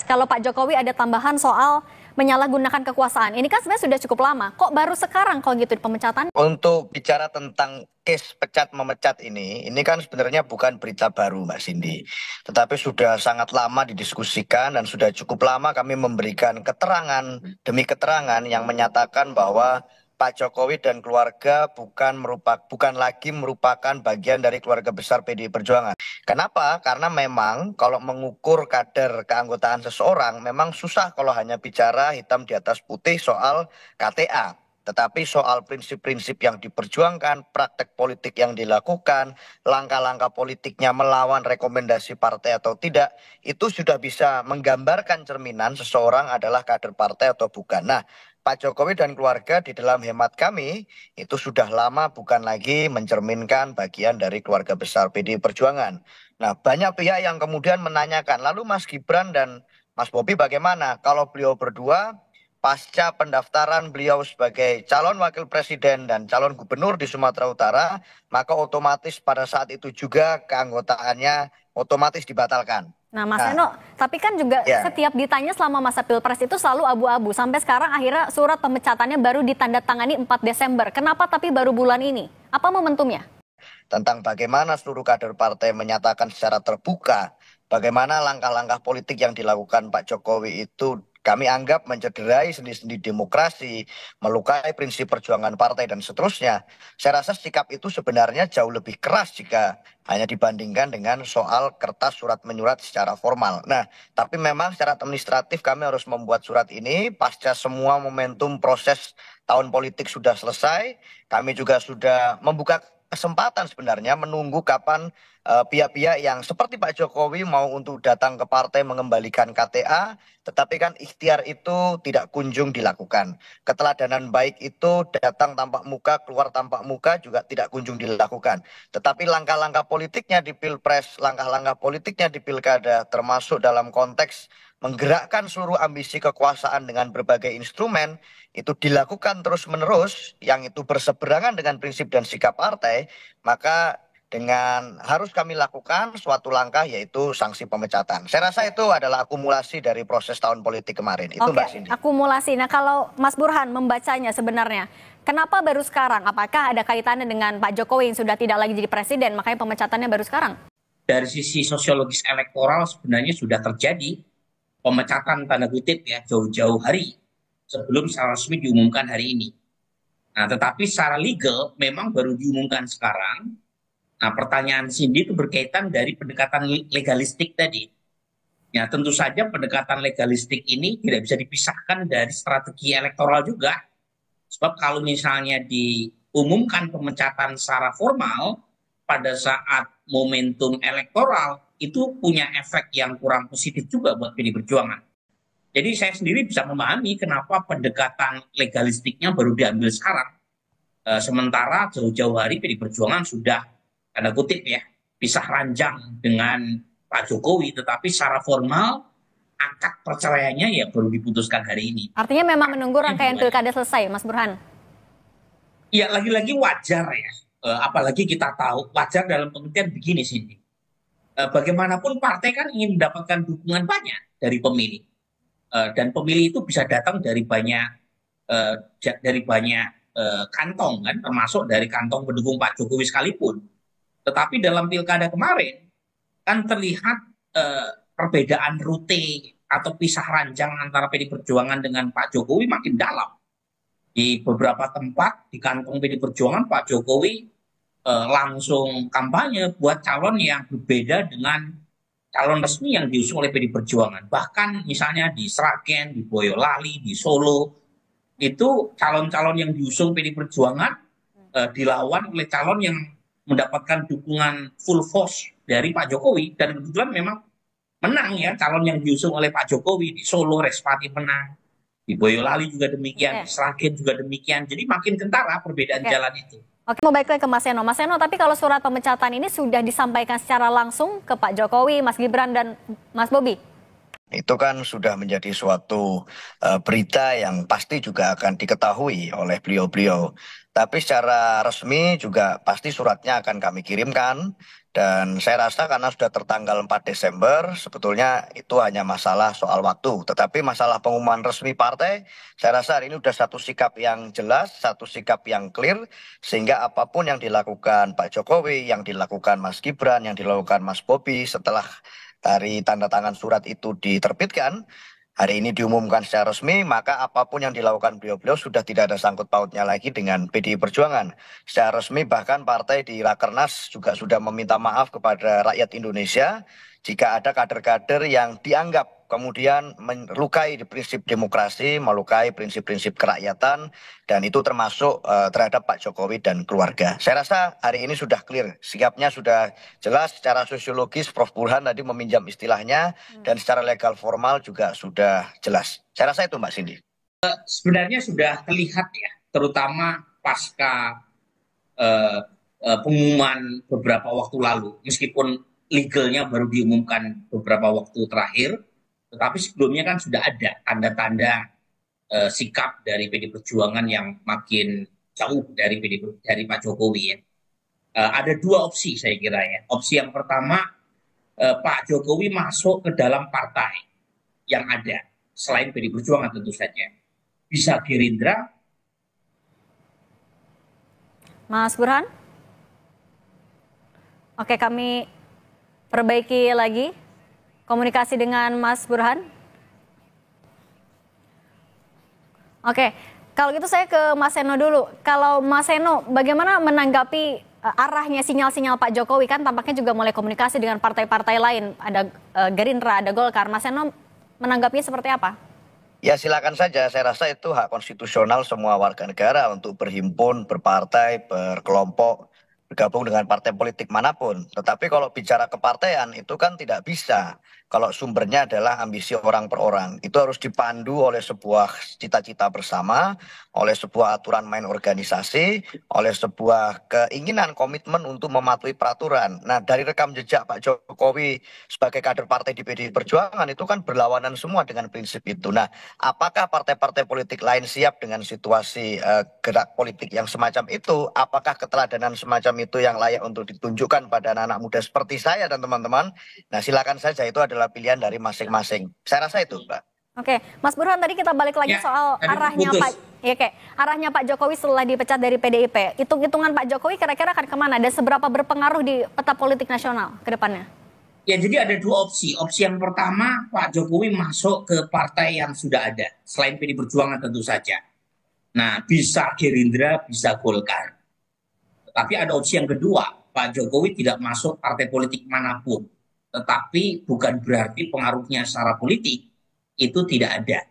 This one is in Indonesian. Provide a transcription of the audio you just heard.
kalau Pak Jokowi ada tambahan soal menyalahgunakan kekuasaan. Ini kan sebenarnya sudah cukup lama. Kok baru sekarang kalau gitu pemecatan? Untuk bicara tentang case pecat memecat ini kan sebenarnya bukan berita baru Mbak Cindy. Tetapi sudah sangat lama didiskusikan dan sudah cukup lama kami memberikan keterangan demi keterangan yang menyatakan bahwa Pak Jokowi dan keluarga bukan lagi merupakan bagian dari keluarga besar PDI Perjuangan. Kenapa? Karena memang kalau mengukur kader keanggotaan seseorang memang susah kalau hanya bicara hitam di atas putih soal KTA. Tetapi soal prinsip-prinsip yang diperjuangkan, praktek politik yang dilakukan, langkah-langkah politiknya melawan rekomendasi partai atau tidak, itu sudah bisa menggambarkan cerminan seseorang adalah kader partai atau bukan. Nah, Pak Jokowi dan keluarga di dalam hemat kami itu sudah lama bukan lagi mencerminkan bagian dari keluarga besar PDI Perjuangan. Nah, banyak pihak yang kemudian menanyakan, lalu Mas Gibran dan Mas Bobi bagaimana kalau beliau berdua pasca pendaftaran beliau sebagai calon wakil presiden dan calon gubernur di Sumatera Utara, maka otomatis pada saat itu juga keanggotaannya otomatis dibatalkan. Nah, Mas Eno, tapi kan juga Ya. setiap ditanya selama masa Pilpres itu selalu abu-abu. Sampai sekarang akhirnya surat pemecatannya baru ditandatangani 4 Desember. Kenapa tapi baru bulan ini? Apa momentumnya? Tentang bagaimana seluruh kader partai menyatakan secara terbuka bagaimana langkah-langkah politik yang dilakukan Pak Jokowi itu kami anggap mencederai sendi-sendi demokrasi, melukai prinsip perjuangan partai dan seterusnya. Saya rasa sikap itu sebenarnya jauh lebih keras jika hanya dibandingkan dengan soal kertas surat menyurat secara formal. Nah, tapi memang secara administratif kami harus membuat surat ini pasca semua momentum proses tahun politik sudah selesai. Kami juga sudah membuka kesempatan sebenarnya menunggu kapan pihak-pihak yang seperti Pak Jokowi mau untuk datang ke partai mengembalikan KTA, tetapi kan ikhtiar itu tidak kunjung dilakukan. Keteladanan baik itu datang tampak muka, keluar tampak muka juga tidak kunjung dilakukan. Tetapi langkah-langkah politiknya di Pilpres, langkah-langkah politiknya di Pilkada, termasuk dalam konteks menggerakkan seluruh ambisi kekuasaan dengan berbagai instrumen, itu dilakukan terus-menerus, yang itu berseberangan dengan prinsip dan sikap partai, maka dengan harus kami lakukan suatu langkah yaitu sanksi pemecatan. Saya rasa itu adalah akumulasi dari proses tahun politik kemarin. Itu Oke, Mbak Cindy. akumulasi. Nah, kalau Mas Burhan membacanya sebenarnya, kenapa baru sekarang? Apakah ada kaitannya dengan Pak Jokowi yang sudah tidak lagi jadi presiden, makanya pemecatannya baru sekarang? Dari sisi sosiologis elektoral sebenarnya sudah terjadi pemecatan tanda kutip ya jauh-jauh hari sebelum secara resmi diumumkan hari ini. Nah, tetapi secara legal memang baru diumumkan sekarang. Nah, pertanyaan Cindy itu berkaitan dari pendekatan legalistik tadi. Ya, tentu saja pendekatan legalistik ini tidak bisa dipisahkan dari strategi elektoral juga. Sebab kalau misalnya diumumkan pemecatan secara formal pada saat momentum elektoral, itu punya efek yang kurang positif juga buat PDI Perjuangan. Jadi saya sendiri bisa memahami kenapa pendekatan legalistiknya baru diambil sekarang. Sementara jauh-jauh hari PDI Perjuangan sudah, tanda kutip ya, pisah ranjang dengan Pak Jokowi, tetapi secara formal akad perceraiannya ya baru diputuskan hari ini. Artinya memang menunggu rangkaian pilkada selesai, Mas Burhan? Ya, lagi-lagi wajar ya. Apalagi kita tahu, wajar dalam pengertian begini sih. Bagaimanapun partai kan ingin mendapatkan dukungan banyak dari pemilih. Dan pemilih itu bisa datang dari banyak kantong kan, termasuk dari kantong pendukung Pak Jokowi sekalipun. Tetapi dalam pilkada kemarin kan terlihat perbedaan rute atau pisah ranjang antara PDI Perjuangan dengan Pak Jokowi makin dalam. Di beberapa tempat di kantong PDI Perjuangan Pak Jokowi langsung kampanye buat calon yang berbeda dengan calon resmi yang diusung oleh PDI Perjuangan. Bahkan misalnya di Sragen, di Boyolali, di Solo, itu calon-calon yang diusung PDI Perjuangan dilawan oleh calon yang mendapatkan dukungan full force dari Pak Jokowi. Dan kebetulan memang menang ya calon yang diusung oleh Pak Jokowi. Di Solo Respati menang, di Boyolali juga demikian, di Sragen juga demikian. Jadi makin kentara perbedaan jalan itu. Oke, mau balik lagi ke Mas Eno. Mas Eno, tapi kalau surat pemecatan ini sudah disampaikan secara langsung ke Pak Jokowi, Mas Gibran, dan Mas Bobi? Itu kan sudah menjadi suatu berita yang pasti juga akan diketahui oleh beliau-beliau. Tapi secara resmi juga pasti suratnya akan kami kirimkan. Dan saya rasa karena sudah tertanggal 4 Desember, sebetulnya itu hanya masalah soal waktu. Tetapi masalah pengumuman resmi partai, saya rasa hari ini sudah satu sikap yang jelas, satu sikap yang clear, sehingga apapun yang dilakukan Pak Jokowi, yang dilakukan Mas Gibran, yang dilakukan Mas Bobi setelah hari tanda tangan surat itu diterbitkan, hari ini diumumkan secara resmi, maka apapun yang dilakukan beliau-beliau sudah tidak ada sangkut pautnya lagi dengan PDI Perjuangan. Secara resmi bahkan partai di Rakernas juga sudah meminta maaf kepada rakyat Indonesia jika ada kader-kader yang dianggap kemudian melukai prinsip demokrasi, melukai prinsip-prinsip kerakyatan, dan itu termasuk terhadap Pak Jokowi dan keluarga. Saya rasa hari ini sudah clear, sikapnya sudah jelas secara sosiologis. Prof. Burhan tadi meminjam istilahnya, dan secara legal formal juga sudah jelas. Saya rasa itu Mbak Cindy. Sebenarnya sudah terlihat ya, terutama pasca pengumuman beberapa waktu lalu, meskipun legalnya baru diumumkan beberapa waktu terakhir, tetapi sebelumnya kan sudah ada tanda-tanda sikap dari PD Perjuangan yang makin jauh dari Pak Jokowi ya. Ada dua opsi saya kira ya. Opsi yang pertama, Pak Jokowi masuk ke dalam partai yang ada selain PD Perjuangan tentu saja. Bisa Gerindra. Mas Burhan? Oke, kami perbaiki lagi komunikasi dengan Mas Burhan. Oke, kalau gitu saya ke Mas Seno dulu. Kalau Mas Seno, bagaimana menanggapi arahnya sinyal-sinyal Pak Jokowi? Kan tampaknya juga mulai komunikasi dengan partai-partai lain. Ada Gerindra, ada Golkar. Mas Seno menanggapinya seperti apa? Ya silakan saja, saya rasa itu hak konstitusional semua warga negara untuk berhimpun, berpartai, berkelompok, bergabung dengan partai politik manapun. Tetapi kalau bicara kepartean itu kan tidak bisa. Kalau sumbernya adalah ambisi orang per orang. Itu harus dipandu oleh sebuah cita-cita bersama, oleh sebuah aturan main organisasi, oleh sebuah keinginan komitmen untuk mematuhi peraturan. Nah, dari rekam jejak Pak Jokowi sebagai kader partai di PDI Perjuangan itu kan berlawanan semua dengan prinsip itu. Nah, apakah partai-partai politik lain siap dengan situasi gerak politik yang semacam itu? Apakah keteladanan semacam itu yang layak untuk ditunjukkan pada anak-anak muda seperti saya dan teman-teman? Nah, silakan saja, itu adalah pilihan dari masing-masing. Saya rasa itu, Mbak. Oke, Mas Burhan, tadi kita balik lagi Ya, soal arahnya putus. Pak, ya kayak arahnya Pak Jokowi setelah dipecat dari PDIP. Hitung-hitungan Pak Jokowi kira-kira akan kemana dan seberapa berpengaruh di peta politik nasional ke depannya? Ya, jadi ada dua opsi. Opsi yang pertama, Pak Jokowi masuk ke partai yang sudah ada, selain PD Perjuangan tentu saja. Nah, bisa Gerindra, bisa Golkar. Tapi ada opsi yang kedua, Pak Jokowi tidak masuk partai politik manapun. Tetapi bukan berarti pengaruhnya secara politik itu tidak ada.